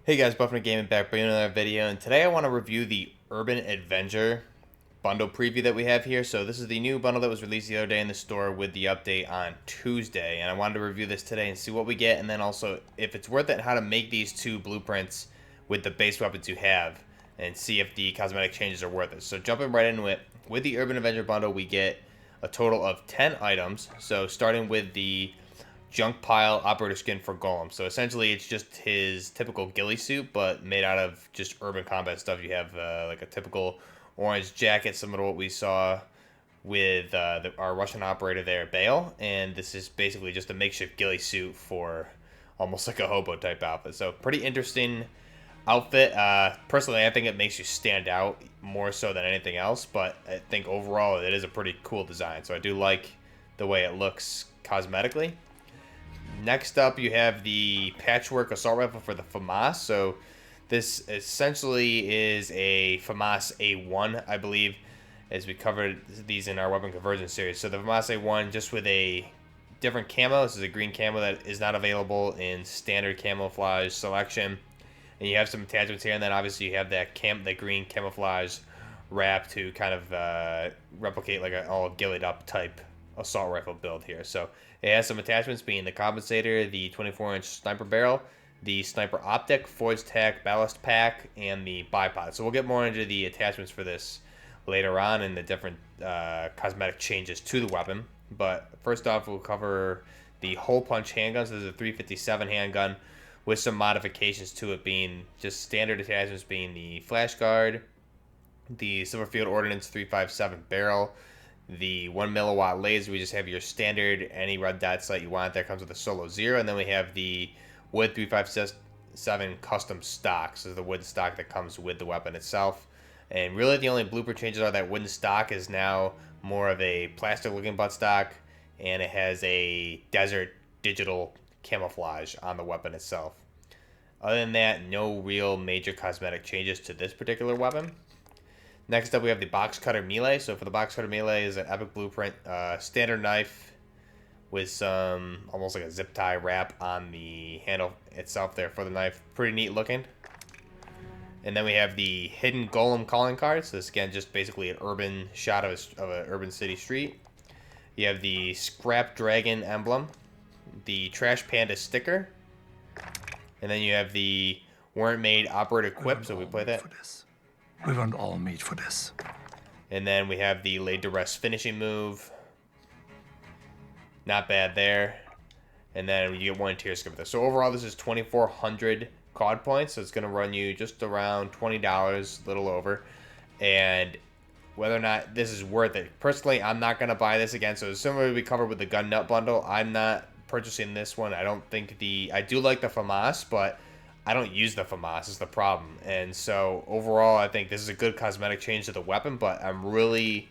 Hey guys, Buffing Gaming back bringing another video, and today I want to review the Urban Avenger bundle preview that we have here. So this is the new bundle that was released the other day in the store with the update on Tuesday, and I wanted to review this today and see what we get, and then also if it's worth it, how to make these two blueprints with the base weapons you have, and see if the cosmetic changes are worth it. So jumping right into it, with the Urban Avenger bundle we get a total of 10 items. So starting with the junk pile operator skin for Golem. So essentially it's just his typical ghillie suit, but made out of just urban combat stuff. You have like a typical orange jacket, similar to what we saw with our Russian operator there, Bale. And this is basically just a makeshift ghillie suit for almost like a hobo type outfit. So pretty interesting outfit. Personally, I think it makes you stand out more so than anything else, but I think overall it is a pretty cool design. So I do like the way it looks cosmetically. Next up, you have the Patchwork assault rifle for the Famas. So this essentially is a Famas A1, I believe, as we covered these in our weapon conversion series. So the Famas A1 just with a different camo. This is a green camo that is not available in standard camouflage selection. And you have some attachments here, and then obviously you have that the green camouflage wrap to kind of replicate like an all gillied up type assault rifle build here. So it has some attachments being the compensator, the 24-inch sniper barrel, the sniper optic, forged tack ballast pack, and the bipod. So we'll get more into the attachments for this later on and the different cosmetic changes to the weapon. But first off, we'll cover the hole punch handgun. So this is a 357 handgun with some modifications to it, being just standard attachments being the flash guard, the Silverfield Ordnance 357 barrel, the 1 milliwatt laser. We just have your standard any red dot sight you want. That comes with a solo 0, and then we have the wood 357 custom stock. So the wood stock that comes with the weapon itself. And really the only blueprint changes are that wooden stock is now more of a plastic looking buttstock, and it has a desert digital camouflage on the weapon itself. Other than that, no real major cosmetic changes to this particular weapon. Next up, we have the Boxcutter Melee. So for the Boxcutter Melee is an epic blueprint, standard knife with some almost like a zip tie wrap on the handle itself there for the knife. Pretty neat looking. And then we have the hidden Golem calling card. So this again just basically an urban shot of an urban city street. You have the Scrap Dragon emblem, the Trash Panda sticker, and then you have the Weren't Made operator quip. So we play that. We weren't all made for this. And then we have the laid to rest finishing move. Not bad there. And then you get one tier skip with this. So overall, this is 2,400 COD points. So it's going to run you just around $20, a little over. And whether or not this is worth it, personally, I'm not going to buy this again. So similar to we covered with the gun nut bundle, I'm not purchasing this one. I don't think I do like the Famas, but I don't use the Famas is the problem. And so overall, I think this is a good cosmetic change to the weapon, but I'm really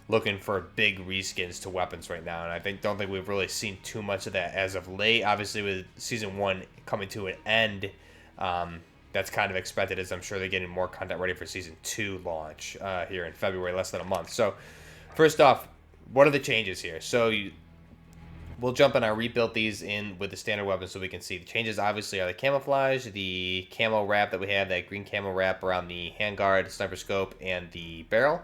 looking for big reskins to weapons right now. And I don't think we've really seen too much of that as of late. Obviously, with Season 1 coming to an end, that's kind of expected, as I'm sure they're getting more content ready for Season 2 launch here in February, less than a month. So first off, what are the changes here? So we'll jump in. I rebuilt these in with the standard weapons so we can see. The changes obviously are the camouflage, the camo wrap that we have, that green camo wrap around the handguard, sniper scope, and the barrel.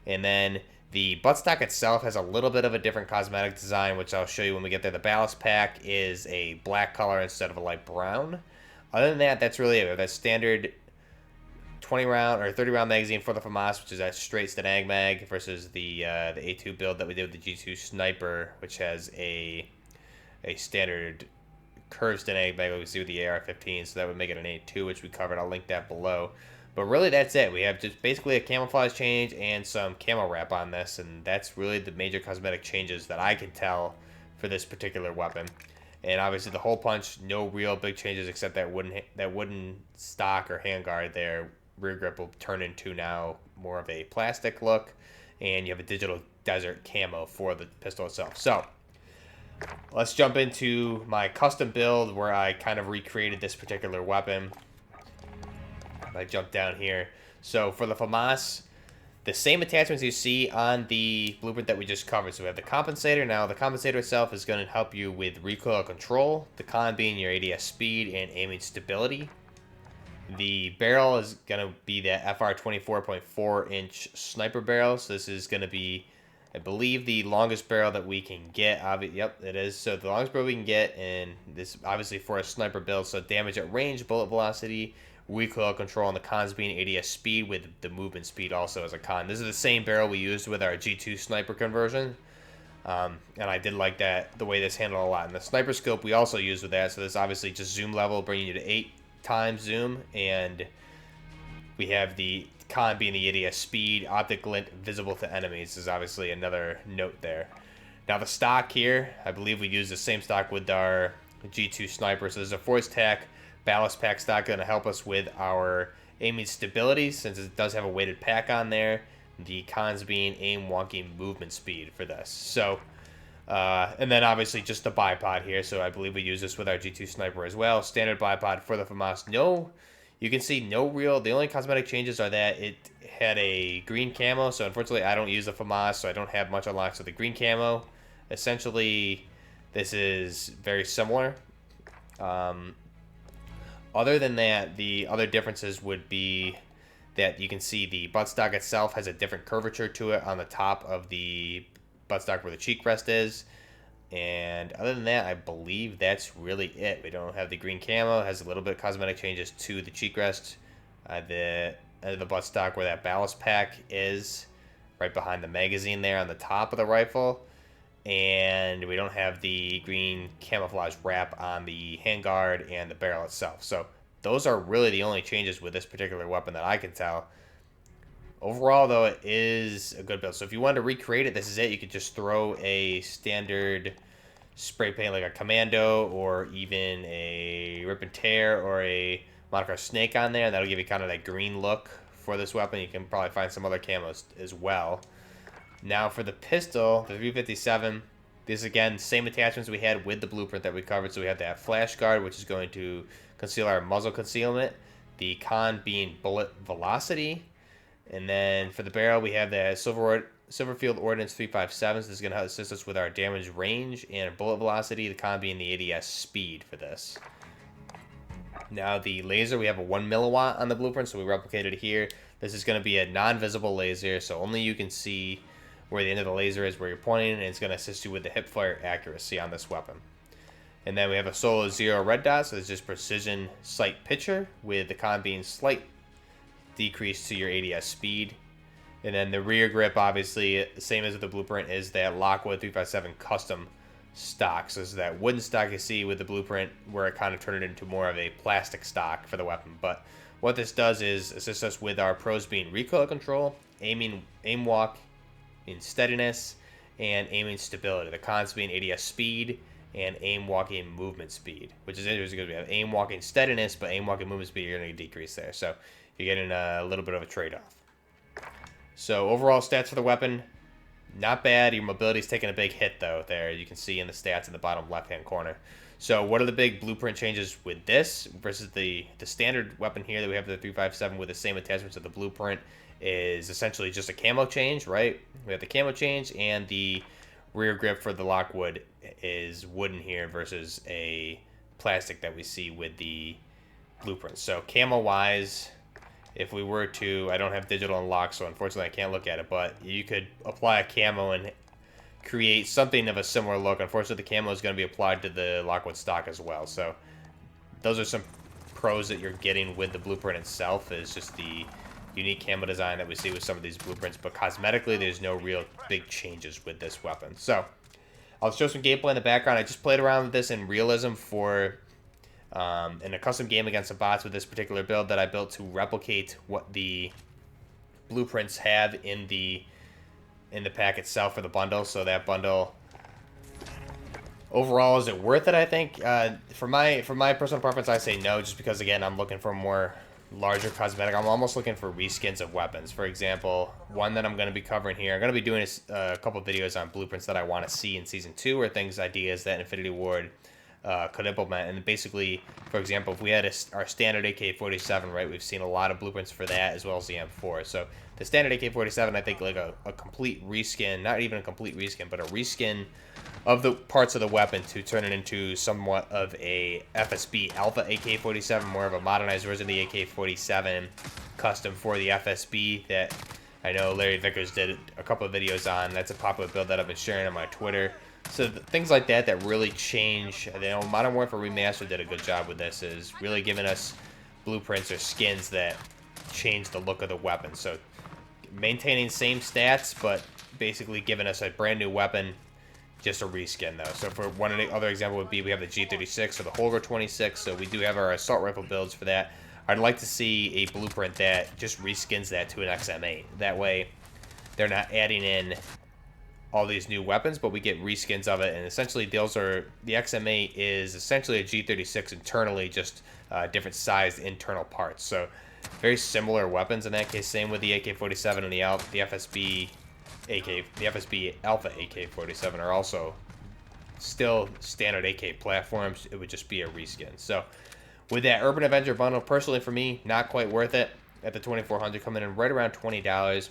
And then the buttstock itself has a little bit of a different cosmetic design, which I'll show you when we get there. The ballast pack is a black color instead of a light brown. Other than that, that's really it. That standard 20 round or 30 round magazine for the Famas, which is that straight Stanag mag, versus the A2 build that we did with the G2 sniper, which has a standard curved Stanag mag like we see with the AR-15. So that would make it an A2, which we covered. I'll link that below. But really, that's it. We have just basically a camouflage change and some camo wrap on this, and that's really the major cosmetic changes that I can tell for this particular weapon. And obviously, the hole punch, no real big changes except that wooden stock or handguard there. Rear grip will turn into now more of a plastic look, and you have a digital desert camo for the pistol itself. So let's jump into my custom build where I kind of recreated this particular weapon. I jumped down here. So for the Famas, the same attachments you see on the blueprint that we just covered. So we have the compensator. Now the compensator itself is going to help you with recoil control, the con being your ADS speed and aiming stability. The barrel is going to be that FR 24.4-inch sniper barrel. So this is going to be, I believe, the longest barrel that we can get. Yep, it is. So the longest barrel we can get, and this obviously for a sniper build. So damage at range, bullet velocity, recoil control, and the cons being ADS speed with the movement speed also as a con. This is the same barrel we used with our G2 sniper conversion. And I did like that, the way this handled a lot. And the sniper scope we also used with that. So this obviously just zoom level, bringing you to 8 times zoom. And we have the con being the ADS speed, optic glint, visible to enemies is obviously another note there. Now the stock here, I believe we use the same stock with our G2 sniper. So there's a force tack ballast pack stock going to help us with our aiming stability, since it does have a weighted pack on there. The cons being aim, walking, movement speed for this. So, and then obviously just the bipod here. So I believe we use this with our G2 sniper as well. Standard bipod for the Famas. No, you can see no real, the only cosmetic changes are that it had a green camo. So unfortunately I don't use the Famas, so I don't have much unlocks with the green camo. Essentially, this is very similar. Other than that, the other differences would be that you can see the buttstock itself has a different curvature to it on the top of the buttstock where the cheek rest is. And other than that, I believe that's really it. We don't have the green camo. It has a little bit of cosmetic changes to the cheek rest. The buttstock where that ballast pack is, right behind the magazine there on the top of the rifle. And we don't have the green camouflage wrap on the handguard and the barrel itself. So those are really the only changes with this particular weapon that I can tell. Overall, though, it is a good build. So if you wanted to recreate it, this is it. You could just throw a standard spray paint like a Commando or even a Rip and Tear or a Monocar Snake on there. And that'll give you kind of that green look for this weapon. You can probably find some other camos as well. Now for the pistol, the 357, this again, same attachments we had with the blueprint that we covered. So we have that flash guard, which is going to conceal our muzzle concealment. The con being bullet velocity. And then for the barrel, we have the Silverfield Ordnance 357. So this is going to assist us with our damage range and bullet velocity. The con being the ADS speed for this. Now the laser, we have a 1 milliwatt on the blueprint, so we replicated it here. This is going to be a non-visible laser, so only you can see where the end of the laser is, where you're pointing, and it's going to assist you with the hip fire accuracy on this weapon. And then we have a Solo Zero red dot, so it's just precision sight picture, with the con being slight decrease to your ADS speed. And then the rear grip, obviously, same as with the blueprint, is that Lockwood 357 custom stock. So this is that wooden stock you see with the blueprint, where it kind of turned it into more of a plastic stock for the weapon. But what this does is assist us with our pros being recoil control, aim walk, in steadiness, and aiming stability. The cons being ADS speed and aim walking movement speed, which is interesting because we have aim walking steadiness, but aim walking movement speed, you're going to decrease there. So you're getting a little bit of a trade-off. So overall stats for the weapon, not bad. Your mobility is taking a big hit, though. There you can see in the stats in the bottom left-hand corner. So what are the big blueprint changes with this versus the standard weapon here that we have, the 357 with the same attachments of the blueprint, is essentially just a camo change, right? We have the camo change, and the rear grip for the Lockwood is wooden here versus a plastic that we see with the blueprint. So camo-wise, if we were to, I don't have digital unlock, so unfortunately I can't look at it, but you could apply a camo and create something of a similar look. Unfortunately, the camo is going to be applied to the Lockwood stock as well. So those are some pros that you're getting with the blueprint itself, is just the unique camo design that we see with some of these blueprints. But cosmetically, there's no real big changes with this weapon. So I'll show some gameplay in the background. I just played around with this in realism for in a custom game against some bots with this particular build that I built to replicate what the blueprints have in the pack itself for the bundle. So that bundle, overall, is it worth it? I think for my personal preference, I say no, just because again I'm looking for more larger cosmetic. I'm almost looking for reskins of weapons. For example, one that I'm going to be covering here, I'm going to be doing a couple videos on blueprints that I want to see in Season 2, or things, ideas that Infinity Ward could implement. And basically, for example, if we had our standard AK-47, right, we've seen a lot of blueprints for that as well as the M4. So the standard AK-47, I think like a complete reskin, not even a complete reskin, but a reskin of the parts of the weapon to turn it into somewhat of a FSB Alpha AK-47, more of a modernized version of the AK-47, custom for the FSB that I know Larry Vickers did a couple of videos on. That's a popular build that I've been sharing on my Twitter. So things like that that really change. You know, Modern Warfare Remastered did a good job with this, is really giving us blueprints or skins that change the look of the weapon. So maintaining same stats, but basically giving us a brand new weapon, just a reskin though. So for one of the other example would be we have the G36 or the Holger 26. So we do have our assault rifle builds for that. I'd like to see a blueprint that just reskins that to an XM8. That way they're not adding in all these new weapons, but we get reskins of it. And essentially those are, the XM8 is essentially a G36 internally, just different sized internal parts. So very similar weapons in that case. Same with the AK-47 and the FSB Alpha AK-47 are also still standard AK platforms. It would just be a reskin. So with that Urban Avenger bundle, personally for me, not quite worth it at the $2,400, coming in right around $20.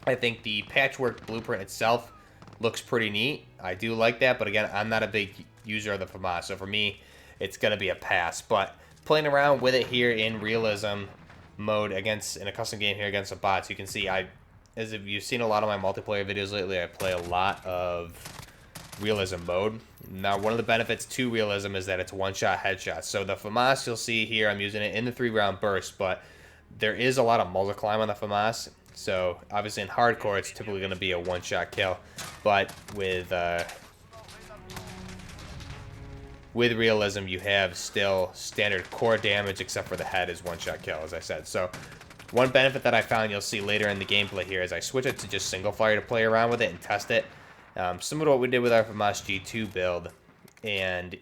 I think the Patchwork blueprint itself looks pretty neat. I do like that, but again, I'm not a big user of the Famas, so for me, it's going to be a pass. But playing around with it here in realism mode in a custom game here against the bots, you can see as if you've seen a lot of my multiplayer videos lately, I play a lot of realism mode. Now, one of the benefits to realism is that it's one-shot headshots. So the Famas, you'll see here, I'm using it in the 3-round burst, but there is a lot of muzzle climb on the Famas. So obviously in hardcore, it's typically going to be a one-shot kill. But with realism, you have still standard core damage, except for the head is one-shot kill, as I said. So one benefit that I found you'll see later in the gameplay here is I switch it to just single fire to play around with it and test it. Similar to what we did with our Famas G2 build. And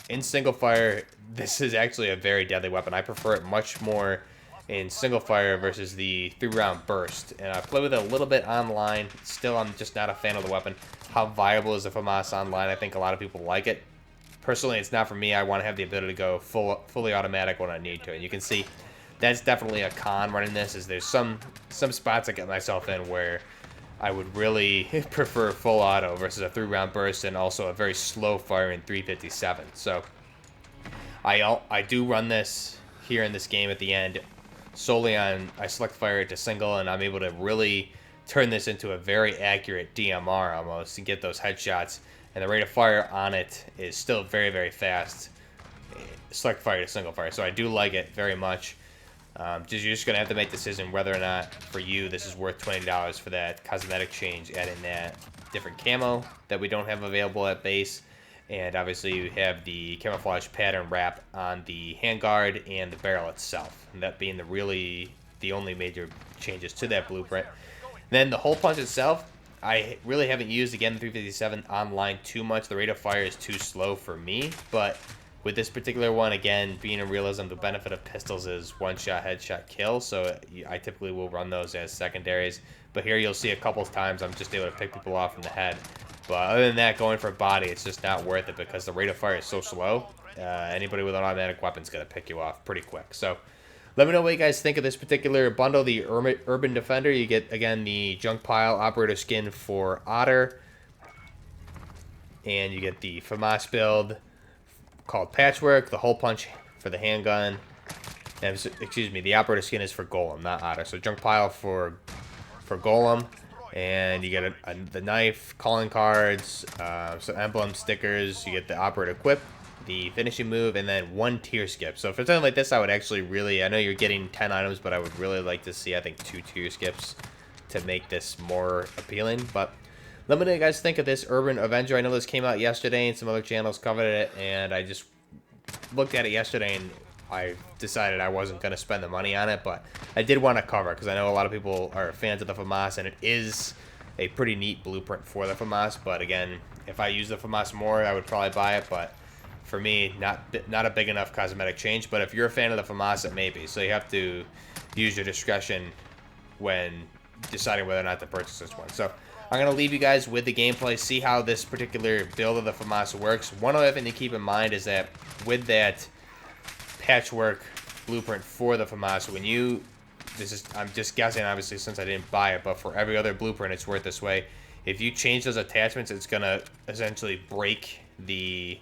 in single fire, this is actually a very deadly weapon. I prefer it much more in single fire versus the 3-round burst. And I play with it a little bit online. Still, I'm just not a fan of the weapon. How viable is the Famas online? I think a lot of people like it. Personally, it's not for me. I want to have the ability to go fully automatic when I need to. And you can see that's definitely a con running this, is there's some spots I get myself in where I would really prefer full auto versus a 3-round burst and also a very slow firing 357. So I do run this here in this game at the end solely on, I select fire it to single, and I'm able to really turn this into a very accurate DMR almost to get those headshots. And the rate of fire on it is still very, very fast. Select fire to single fire. So I do like it very much. You're just going to have to make a decision whether or not, for you, this is worth $20 for that cosmetic change, adding that different camo that we don't have available at base. And obviously you have the camouflage pattern wrap on the handguard and the barrel itself. And that being the only major changes to that blueprint. Then the hole punch itself, I really haven't used, again, the 357 online too much. The rate of fire is too slow for me, but with this particular one, again, being in realism, the benefit of pistols is one-shot, headshot, kill, so I typically will run those as secondaries. But here you'll see a couple of times I'm just able to pick people off in the head. But other than that, going for body, it's just not worth it because the rate of fire is so slow. Anybody with an automatic weapon is going to pick you off pretty quick. So let me know what you guys think of this particular bundle, the Urban Defender. You get, again, the junk pile operator skin for Otter. And you get the Famas build called Patchwork, the hole punch for the handgun. And, excuse me, the operator skin is for Golem, not Otter. So junk pile for Golem. And you get the knife, calling cards, some emblem stickers. You get the operator equip, the finishing move, and then 1 tier skip. So for something like this, I would actually really, I know you're getting 10 items, but I would really like to see, I think, 2 tier skips to make this more appealing. But let me know what you guys think of this Urban Avenger. I know this came out yesterday and some other channels covered it, and I just looked at it yesterday and I decided I wasn't going to spend the money on it, but I did want to cover it because I know a lot of people are fans of the Famas, and it is a pretty neat blueprint for the Famas. But again, if I use the Famas more, I would probably buy it, but for me, not a big enough cosmetic change. But if you're a fan of the Famas, it may be. So you have to use your discretion when deciding whether or not to purchase this one. So I'm going to leave you guys with the gameplay, see how this particular build of the Famas works. One other thing to keep in mind is that with that Patchwork blueprint for the Famas, when you, I'm just guessing obviously since I didn't buy it, but for every other blueprint it's worked this way. If you change those attachments, it's going to essentially break the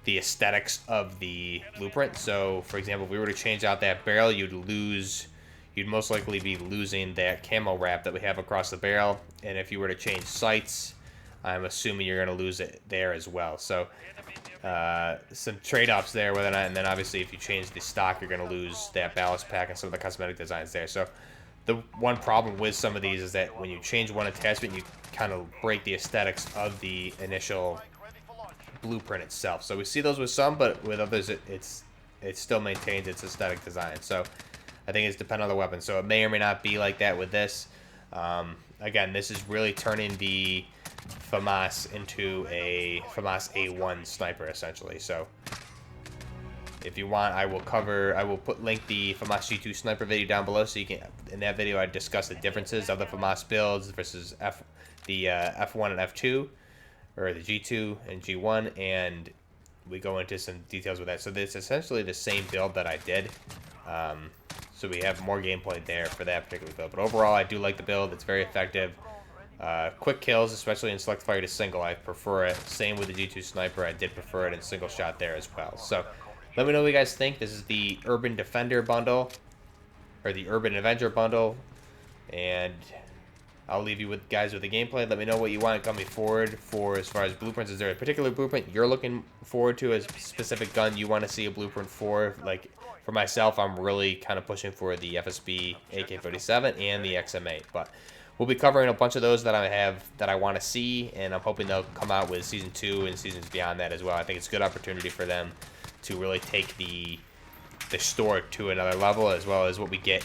aesthetics of the blueprint. So for example, if we were to change out that barrel, you'd most likely be losing that camo wrap that we have across the barrel. And if you were to change sights, I'm assuming you're going to lose it there as well. So some trade-offs there with it. And then obviously if you change the stock, you're going to lose that ballast pack and some of the cosmetic designs there. So the one problem with some of these is that when you change one attachment, you kind of break the aesthetics of the initial blueprint itself. So we see those with some, but with others it still maintains its aesthetic design. So I think it's dependent on the weapon. So it may or may not be like that with this. Again, this is really turning the Famas into a Famas A1 sniper essentially. So if you want, I will link the Famas G2 sniper video down below, so you can. In that video, I discuss the differences of the Famas builds versus the F1 and F2, or the G2 and G1, and we go into some details with that. So it's essentially the same build that I did. So we have more gameplay there for that particular build. But overall, I do like the build. It's very effective. Quick kills, especially in select fire to single, I prefer it. Same with the G2 sniper. I did prefer it in single shot there as well. So let me know what you guys think. This is the Urban Defender bundle, or the Urban Avenger bundle, and I'll leave you with guys with the gameplay. Let me know what you want coming forward for as far as blueprints. Is there a particular blueprint you're looking forward to, a specific gun you want to see a blueprint for? Like for myself, I'm really kind of pushing for the FSB AK-47 and the XM8, but we'll be covering a bunch of those that I want to see, and I'm hoping they'll come out with Season 2 and seasons beyond that as well. I think it's a good opportunity for them to really take the store to another level, as well as what we get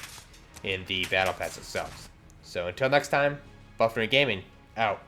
in the Battle Pass itself. So until next time, Buffering Gaming, out.